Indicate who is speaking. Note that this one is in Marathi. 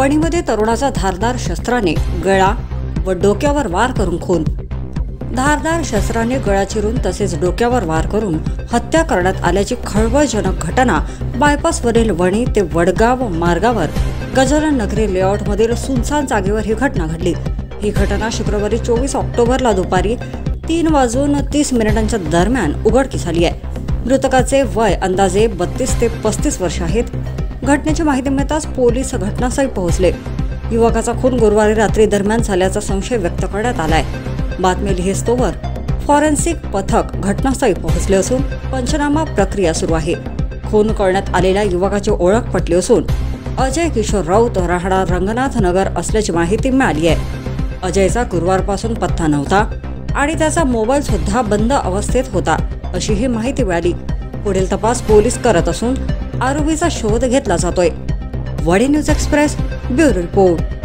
Speaker 1: वणीमध्ये तरुणाचा धारदार शस्त्राने गळा व डोक्यावर वार करून खून। धारदार शस्त्राने गळा चिरून तसेच डोक्यावर वार करून हत्या करण्यात आल्याची खळबळजनक घटना बायपासवरील वणी ते वडगाव मार्गावर गजानन नगरी लेआउटमधील सुनसान जागेवर ही घटना घडली। ही घटना शुक्रवारी 24 ऑक्टोबरला दुपारी 3:30 दरम्यान उघडकीस आली आहे। मृतकाचे वय अंदाजे 32 ते 35 वर्ष आहेत। घटनेची माहिती मिळताच पोलीस घटनास्थळी पोहोचले। युवकाचा खून गुरुवारी रात्री दरम्यान झाल्याचा संशय व्यक्त करण्यात आलाय। बातमी लिहिस्तोवर फॉरेन्सिक पथक घटनास्थळी पोहोचले असून पंचनामा प्रक्रिया सुरू आहे। खून करण्यात आलेल्या युवकाची ओळख पटली असून अजय किशोर राऊत राहणार रंगनाथ नगर असल्याची माहिती मिळाली आहे। अजयचा गुरुवारपासून पत्ता नव्हता आणि त्याचा मोबाईल सुद्धा बंद अवस्थेत होता अशी ही माहिती मिळाली। पुढील तपास पोलीस करत असून आरोपीचा शोध घेतला जातोय। वडी न्यूज एक्सप्रेस ब्युरो रिपोर्ट।